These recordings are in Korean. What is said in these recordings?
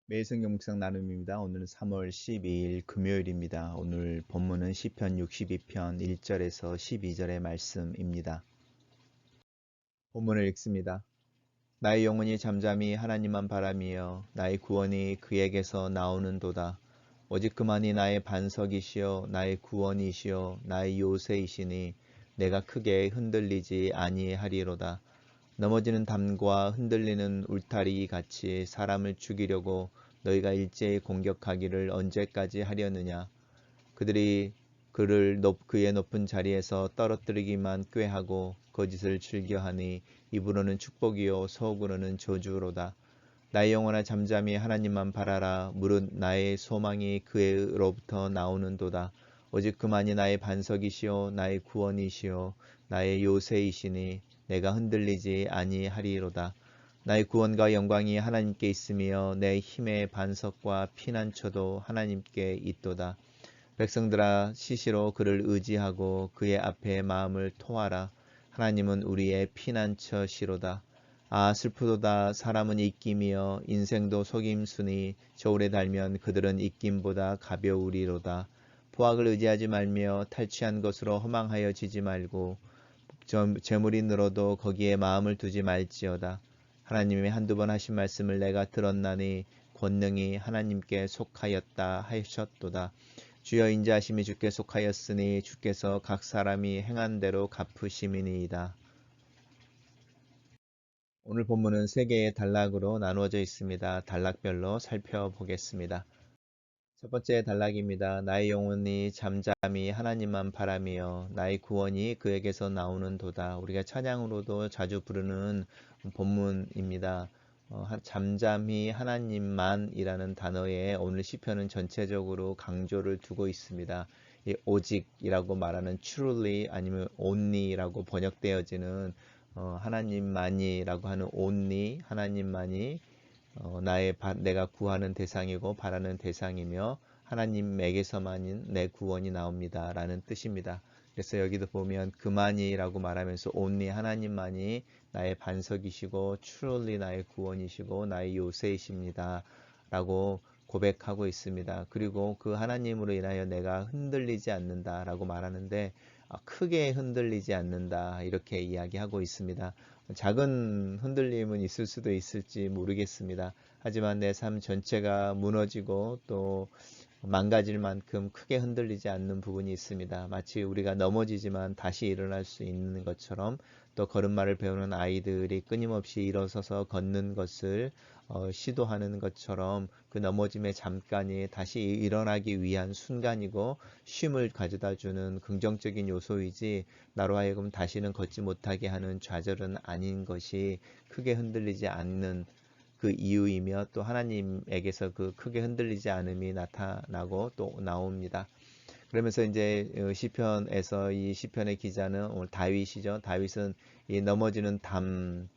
매일 성경 묵상 나눔입니다. 오늘은 3월 12일 금요일입니다. 오늘 본문은 시편 62편 1절에서 12절의 말씀입니다. 본문을 읽습니다. 나의 영혼이 잠잠히 하나님만 바라미며 나의 구원이 그에게서 나오는도다. 오직 그만이 나의 반석이시요 나의 구원이시요 나의 요새이시니 내가 크게 흔들리지 아니하리로다. 넘어지는 담과 흔들리는 울타리 같이 사람을 죽이려고 너희가 일제히 공격하기를 언제까지 하려느냐. 그들이 그의 높은 자리에서 떨어뜨리기만 꾀하고 거짓을 즐겨하니 입으로는 축복이요 속으로는 저주로다. 나의 영혼아 잠잠히 하나님만 바라라. 무릇 나의 소망이 그로부터 나오는도다. 오직 그만이 나의 반석이시요 나의 구원이시요 나의 요새이시니 내가 흔들리지 아니하리로다. 나의 구원과 영광이 하나님께 있으며 내 힘의 반석과 피난처도 하나님께 있도다. 백성들아 시시로 그를 의지하고 그의 앞에 마음을 토하라. 하나님은 우리의 피난처시로다. 아 슬프도다. 사람은 입김이여 인생도 속임수니 저울에 달면 그들은 입김보다 가벼우리로다. 포악을 의지하지 말며 탈취한 것으로 허망하여 지지 말고 재물이 늘어도 거기에 마음을 두지 말지어다. 하나님이 한두 번 하신 말씀을 내가 들었나니 권능이 하나님께 속하였다 하셨도다. 주여 인자하심이 주께 속하였으니 주께서 각 사람이 행한 대로 갚으심이니이다. 오늘 본문은 세 개의 단락으로 나누어져 있습니다. 단락별로 살펴보겠습니다. 첫 번째 단락입니다. 나의 영혼이 잠잠히 하나님만 바라며 나의 구원이 그에게서 나오는도다. 우리가 찬양으로도 자주 부르는 본문입니다. 잠잠히 하나님만이라는 단어에 오늘 시편은 전체적으로 강조를 두고 있습니다. 이 오직이라고 말하는 truly 아니면 only라고 번역되어지는 하나님만이라고 하는 only 하나님만이 내가 구하는 대상이고 바라는 대상이며 하나님에게서만인 내 구원이 나옵니다 라는 뜻입니다. 그래서 여기도 보면 그만이라고 말하면서 only 하나님만이 나의 반석이시고 truly 나의 구원이시고 나의 요새이십니다 라고 고백하고 있습니다. 그리고 그 하나님으로 인하여 내가 흔들리지 않는다 라고 말하는데 크게 흔들리지 않는다 이렇게 이야기하고 있습니다. 작은 흔들림은 있을 수도 있을지 모르겠습니다. 하지만 내 삶 전체가 무너지고 또 망가질 만큼 크게 흔들리지 않는 부분이 있습니다. 마치 우리가 넘어지지만 다시 일어날 수 있는 것처럼 또 걸음마를 배우는 아이들이 끊임없이 일어서서 걷는 것을 시도하는 것처럼 그 넘어짐의 잠깐이 다시 일어나기 위한 순간이고 쉼을 가져다주는 긍정적인 요소이지 나로 하여금 다시는 걷지 못하게 하는 좌절은 아닌 것이 크게 흔들리지 않는 그 이유이며 또 하나님에게서 그 크게 흔들리지 않음이 나타나고 또 나옵니다. 그러면서 이제 시편에서 이 시편의 기자는 오늘 다윗이죠. 다윗은 이 넘어지는 담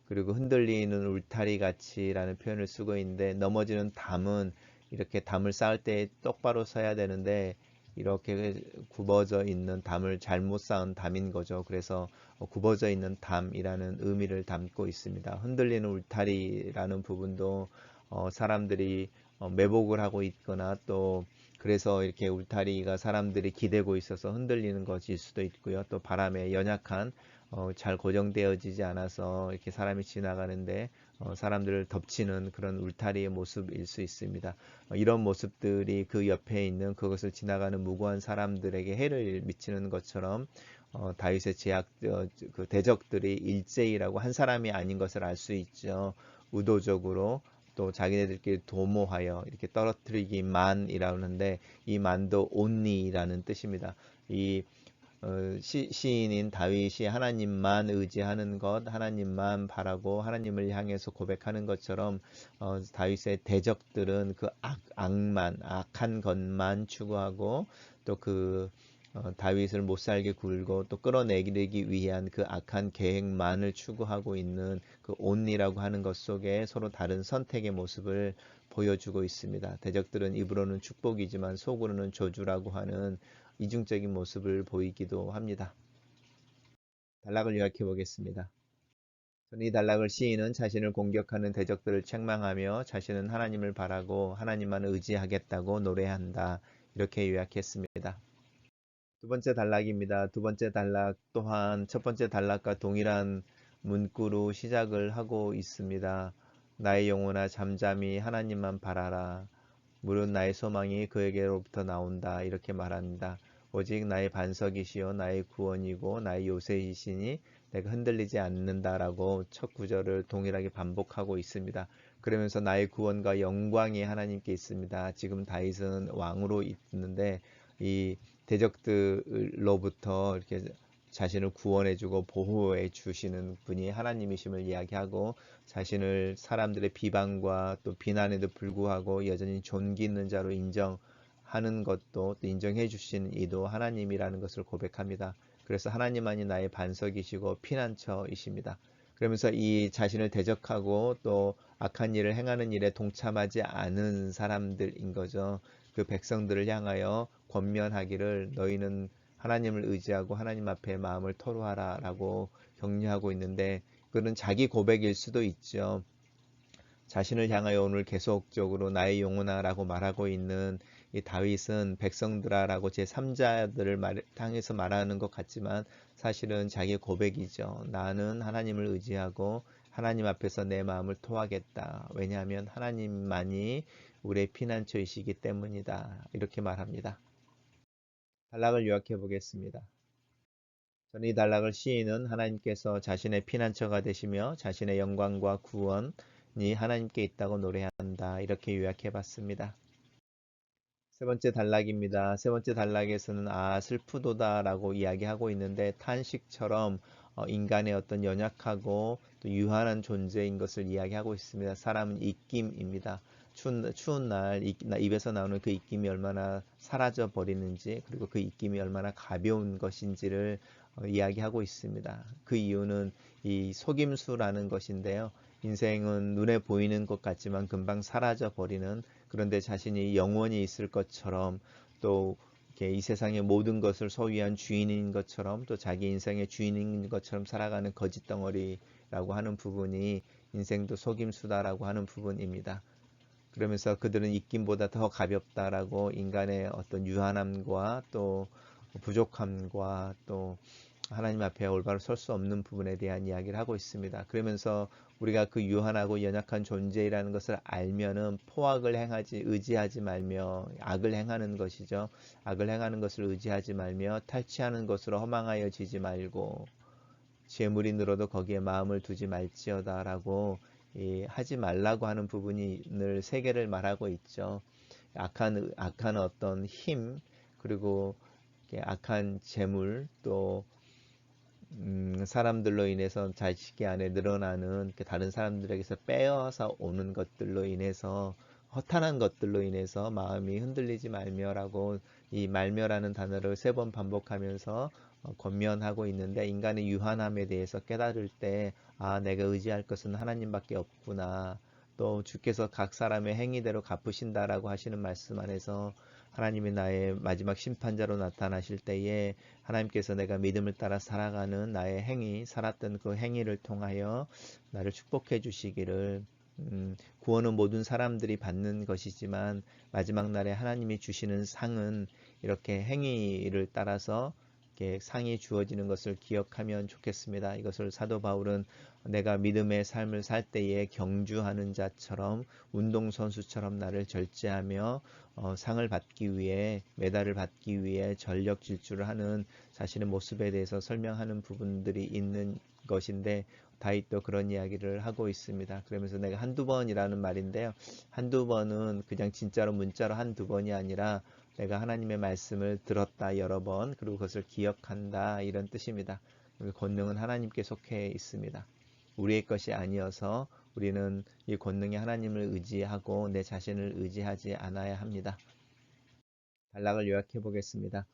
그리고 흔들리는 울타리 같이라는 표현을 쓰고 있는데 넘어지는 담은 이렇게 담을 쌓을 때 똑바로 서야 되는데 이렇게 굽어져 있는 담을 잘못 쌓은 담인 거죠. 그래서 굽어져 있는 담이라는 의미를 담고 있습니다. 흔들리는 울타리라는 부분도 사람들이 매복을 하고 있거나 또 그래서 이렇게 울타리가 사람들이 기대고 있어서 흔들리는 것일 수도 있고요. 또 바람에 연약한 잘 고정되어지지 않아서 이렇게 사람이 지나가는데 사람들을 덮치는 그런 울타리의 모습일 수 있습니다. 이런 모습들이 그 옆에 있는 그것을 지나가는 무고한 사람들에게 해를 미치는 것처럼 다윗의 그 대적들이 일제히라고 한 사람이 아닌 것을 알 수 있죠. 의도적으로 또 자기네들끼리 도모하여 이렇게 떨어뜨리기만이라는데 이 만도 only라는 뜻입니다. 이 시인인 다윗이 하나님만 의지하는 것, 하나님만 바라고 하나님을 향해서 고백하는 것처럼 다윗의 대적들은 그 악한 것만 추구하고 또 그 다윗을 못살게 굴고 또 끌어내기 위한 그 악한 계획만을 추구하고 있는 그 온리라고 하는 것 속에 서로 다른 선택의 모습을 보여주고 있습니다. 대적들은 입으로는 축복이지만 속으로는 저주라고 하는 이중적인 모습을 보이기도 합니다. 단락을 요약해 보겠습니다. 이 단락을 시인은 자신을 공격하는 대적들을 책망하며 자신은 하나님을 바라고 하나님만 의지하겠다고 노래한다. 이렇게 요약했습니다. 두 번째 단락입니다. 두 번째 단락 또한 첫 번째 단락과 동일한 문구로 시작을 하고 있습니다. 나의 영혼아 잠잠히 하나님만 바라라. 무릇 나의 소망이 그에게로부터 나온다. 이렇게 말합니다. 오직 나의 반석이시요 나의 구원이고 나의 요새이시니 내가 흔들리지 않는다라고 첫 구절을 동일하게 반복하고 있습니다. 그러면서 나의 구원과 영광이 하나님께 있습니다. 지금 다윗은 왕으로 있는데 이 대적들로부터 이렇게 자신을 구원해주고 보호해 주시는 분이 하나님이심을 이야기하고 자신을 사람들의 비방과 또 비난에도 불구하고 여전히 존귀 있는 자로 인정하는 것도 또 인정해 주신 이도 하나님이라는 것을 고백합니다. 그래서 하나님만이 나의 반석이시고 피난처이십니다. 그러면서 이 자신을 대적하고 또 악한 일을 행하는 일에 동참하지 않은 사람들인 거죠. 그 백성들을 향하여 권면하기를 너희는 하나님을 의지하고 하나님 앞에 마음을 토로하라 라고 격려하고 있는데 그는 자기 고백일 수도 있죠. 자신을 향하여 오늘 계속적으로 나의 영혼아 라고 말하고 있는 이 다윗은 백성들아 라고 제3자들을 향해서 말하는 것 같지만 사실은 자기 고백이죠. 나는 하나님을 의지하고 하나님 앞에서 내 마음을 토하겠다. 왜냐하면 하나님만이 우리의 피난처이시기 때문이다. 이렇게 말합니다. 단락을 요약해 보겠습니다. 이 단락을 시인은 하나님께서 자신의 피난처가 되시며 자신의 영광과 구원이 하나님께 있다고 노래한다. 이렇게 요약해 봤습니다. 세 번째 단락입니다. 세 번째 단락에서는 슬프도다 라고 이야기하고 있는데 탄식처럼 인간의 어떤 연약하고 또 유한한 존재인 것을 이야기하고 있습니다. 사람은 입김입니다. 추운 날 입에서 나오는 그 입김이 얼마나 사라져 버리는지 그리고 그 입김이 얼마나 가벼운 것인지를 이야기하고 있습니다. 그 이유는 이 속임수라는 것인데요. 인생은 눈에 보이는 것 같지만 금방 사라져 버리는 그런데 자신이 영원히 있을 것처럼 또 이렇게 이 세상의 모든 것을 소유한 주인인 것처럼 또 자기 인생의 주인인 것처럼 살아가는 거짓 덩어리라고 하는 부분이 인생도 속임수다라고 하는 부분입니다. 그러면서 그들은 입김보다 더 가볍다라고 인간의 어떤 유한함과 또 부족함과 또 하나님 앞에 올바로 설 수 없는 부분에 대한 이야기를 하고 있습니다. 그러면서 우리가 그 유한하고 연약한 존재라는 것을 알면은 포악을 의지하지 말며 악을 행하는 것이죠. 악을 행하는 것을 의지하지 말며 탈취하는 것으로 허망하여 지지 말고 재물이 늘어도 거기에 마음을 두지 말지어다라고 하지 말라고 하는 부분을 세 개를 말하고 있죠. 악한 어떤 힘 그리고 악한 재물 또 사람들로 인해서 자식이 안에 늘어나는 다른 사람들에게서 빼앗아 오는 것들로 인해서 허탄한 것들로 인해서 마음이 흔들리지 말며라고 이 말며라는 단어를 세 번 반복하면서 권면하고 있는데 인간의 유한함에 대해서 깨달을 때 내가 의지할 것은 하나님밖에 없구나. 또 주께서 각 사람의 행위대로 갚으신다라고 하시는 말씀 안에서 하나님이 나의 마지막 심판자로 나타나실 때에 하나님께서 내가 믿음을 따라 살아가는 나의 살았던 그 행위를 통하여 나를 축복해 주시기를 구원은 모든 사람들이 받는 것이지만 마지막 날에 하나님이 주시는 상은 이렇게 행위를 따라서 이렇게 상이 주어지는 것을 기억하면 좋겠습니다. 이것을 사도 바울은 내가 믿음의 삶을 살 때에 경주하는 자처럼 운동선수처럼 나를 절제하며 상을 받기 위해 메달을 받기 위해 전력 질주를 하는 자신의 모습에 대해서 설명하는 부분들이 있는 것인데 다윗도 그런 이야기를 하고 있습니다. 그러면서 내가 한두 번이라는 말인데요. 한두 번은 그냥 진짜로 문자로 한두 번이 아니라 내가 하나님의 말씀을 들었다 여러 번 그리고 그것을 기억한다 이런 뜻입니다. 권능은 하나님께 속해 있습니다. 우리의 것이 아니어서 우리는 이 권능의 하나님을 의지하고 내 자신을 의지하지 않아야 합니다. 단락을 요약해 보겠습니다.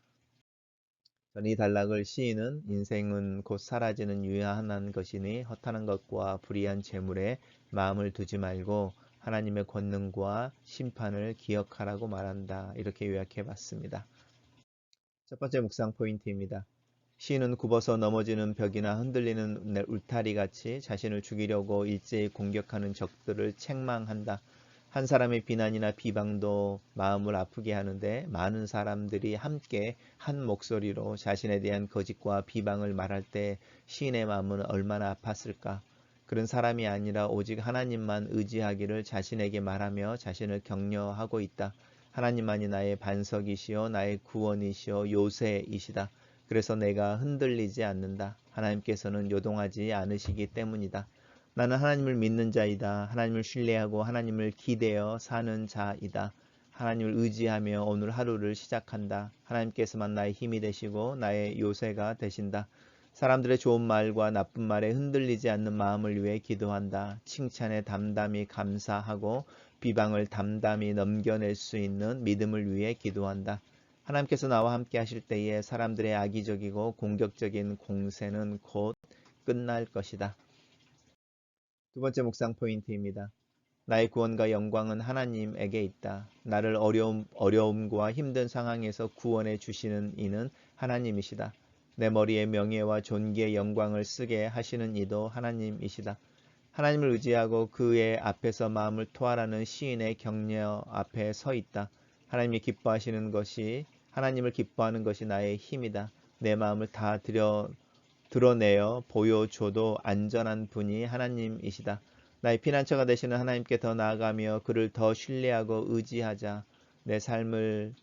이 단락을 시인은 인생은 곧 사라지는 유한한 것이니 허탄한 것과 불의한 재물에 마음을 두지 말고 하나님의 권능과 심판을 기억하라고 말한다. 이렇게 요약해 봤습니다. 첫 번째 묵상 포인트입니다. 시인은 굽어서 넘어지는 벽이나 흔들리는 울타리같이 자신을 죽이려고 일제히 공격하는 적들을 책망한다. 한 사람의 비난이나 비방도 마음을 아프게 하는데 많은 사람들이 함께 한 목소리로 자신에 대한 거짓과 비방을 말할 때 시인의 마음은 얼마나 아팠을까. 그런 사람이 아니라 오직 하나님만 의지하기를 자신에게 말하며 자신을 격려하고 있다. 하나님만이 나의 반석이시요 나의 구원이시요 요새이시다. 그래서 내가 흔들리지 않는다. 하나님께서는 요동하지 않으시기 때문이다. 나는 하나님을 믿는 자이다. 하나님을 신뢰하고 하나님을 기대어 사는 자이다. 하나님을 의지하며 오늘 하루를 시작한다. 하나님께서만 나의 힘이 되시고 나의 요새가 되신다. 사람들의 좋은 말과 나쁜 말에 흔들리지 않는 마음을 위해 기도한다. 칭찬에 담담히 감사하고 비방을 담담히 넘겨낼 수 있는 믿음을 위해 기도한다. 하나님께서 나와 함께 하실 때에 사람들의 악의적이고 공격적인 공세는 곧 끝날 것이다. 두 번째 묵상 포인트입니다. 나의 구원과 영광은 하나님에게 있다. 나를 어려움과 힘든 상황에서 구원해 주시는 이는 하나님이시다. 내 머리에 명예와 존귀의 영광을 쓰게 하시는 이도 하나님이시다. 하나님을 의지하고 그의 앞에서 마음을 토하라는 시인의 격려 앞에 서 있다. 하나님을 기뻐하는 것이 나의 힘이다. 내 마음을 다 드러내어 보여줘도 안전한 분이 하나님이시다. 나의 피난처가 되시는 하나님께 더 나아가며 그를 더 신뢰하고 의지하자. 내 삶을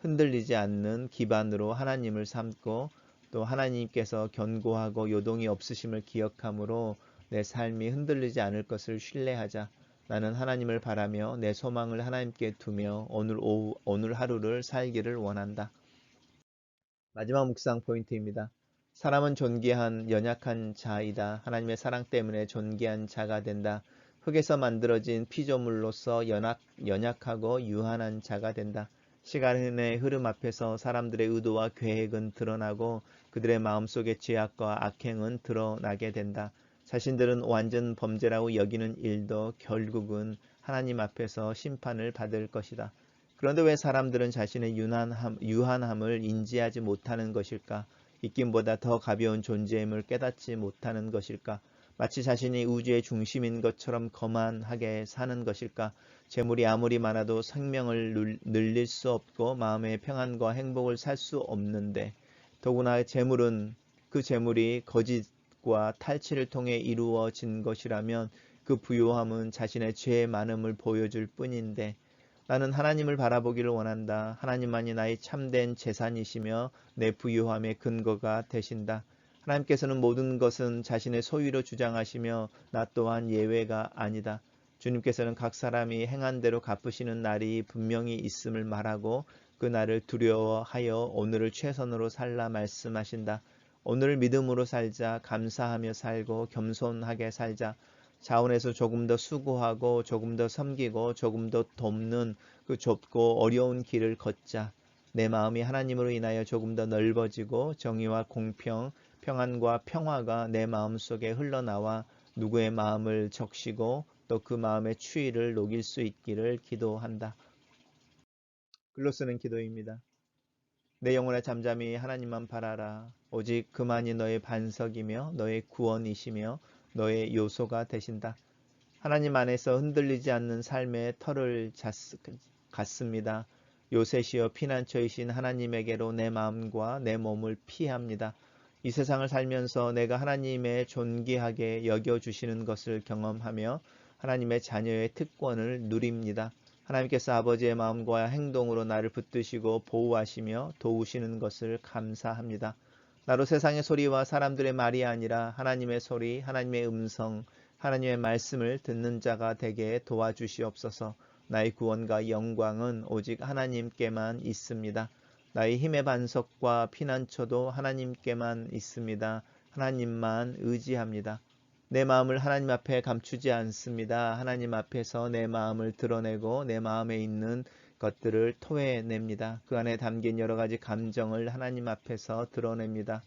흔들리지 않는 기반으로 하나님을 삼고 또 하나님께서 견고하고 요동이 없으심을 기억함으로 내 삶이 흔들리지 않을 것을 신뢰하자. 나는 하나님을 바라며 내 소망을 하나님께 두며 오늘 하루를 살기를 원한다. 마지막 묵상 포인트입니다. 사람은 존귀한 연약한 자이다. 하나님의 사랑 때문에 존귀한 자가 된다. 흙에서 만들어진 피조물로서 연약하고 유한한 자가 된다. 시간의 흐름 앞에서 사람들의 의도와 계획은 드러나고 그들의 마음속의 죄악과 악행은 드러나게 된다. 자신들은 완전 범죄라고 여기는 일도 결국은 하나님 앞에서 심판을 받을 것이다. 그런데 왜 사람들은 자신의 유한함을 인지하지 못하는 것일까? 입김보다 더 가벼운 존재임을 깨닫지 못하는 것일까? 마치 자신이 우주의 중심인 것처럼 거만하게 사는 것일까? 재물이 아무리 많아도 생명을 늘릴 수 없고 마음의 평안과 행복을 살 수 없는데 더구나 그 재물이 거짓과 탈취를 통해 이루어진 것이라면 그 부요함은 자신의 죄의 많음을 보여줄 뿐인데 나는 하나님을 바라보기를 원한다. 하나님만이 나의 참된 재산이시며 내 부유함의 근거가 되신다. 하나님께서는 모든 것은 자신의 소유로 주장하시며 나 또한 예외가 아니다. 주님께서는 각 사람이 행한 대로 갚으시는 날이 분명히 있음을 말하고 그 날을 두려워하여 오늘을 최선으로 살라 말씀하신다. 오늘 믿음으로 살자. 감사하며 살고 겸손하게 살자. 자원에서 조금 더 수고하고 조금 더 섬기고 조금 더 돕는 그 좁고 어려운 길을 걷자. 내 마음이 하나님으로 인하여 조금 더 넓어지고 정의와 공평, 평안과 평화가 내 마음속에 흘러나와 누구의 마음을 적시고 또 그 마음의 추위를 녹일 수 있기를 기도한다. 글로 쓰는 기도입니다. 내 영혼아 잠잠히 하나님만 바라라. 오직 그만이 너의 반석이며 너의 구원이시며 너의 요소가 되신다. 하나님 안에서 흔들리지 않는 삶의 터를 갖습니다. 요새시여 피난처이신 하나님에게로 내 마음과 내 몸을 피합니다. 이 세상을 살면서 내가 하나님의 존귀하게 여겨주시는 것을 경험하며 하나님의 자녀의 특권을 누립니다. 하나님께서 아버지의 마음과 행동으로 나를 붙드시고 보호하시며 도우시는 것을 감사합니다. 나로 세상의 소리와 사람들의 말이 아니라 하나님의 소리, 하나님의 음성, 하나님의 말씀을 듣는 자가 되게 도와주시옵소서. 나의 구원과 영광은 오직 하나님께만 있습니다. 나의 힘의 반석과 피난처도 하나님께만 있습니다. 하나님만 의지합니다. 내 마음을 하나님 앞에 감추지 않습니다. 하나님 앞에서 내 마음을 드러내고 내 마음에 있는 것들을 토해냅니다. 그 안에 담긴 여러 가지 감정을 하나님 앞에서 드러냅니다.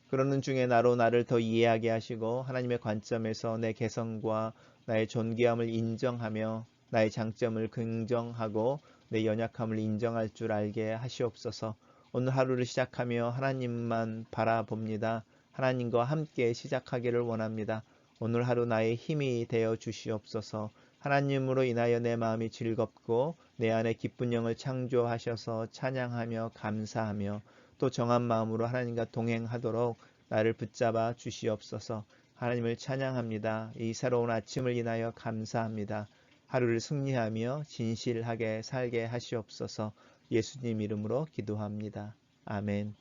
그러는 중에 나를 더 이해하게 하시고 하나님의 관점에서 내 개성과 나의 존귀함을 인정하며 나의 장점을 긍정하고 내 연약함을 인정할 줄 알게 하시옵소서. 오늘 하루를 시작하며 하나님만 바라봅니다. 하나님과 함께 시작하기를 원합니다. 오늘 하루 나의 힘이 되어 주시옵소서. 하나님으로 인하여 내 마음이 즐겁고 내 안에 기쁜 영을 창조하셔서 찬양하며 감사하며 또 정한 마음으로 하나님과 동행하도록 나를 붙잡아 주시옵소서. 하나님을 찬양합니다. 이 새로운 아침을 인하여 감사합니다. 하루를 승리하며 진실하게 살게 하시옵소서. 예수님 이름으로 기도합니다. 아멘.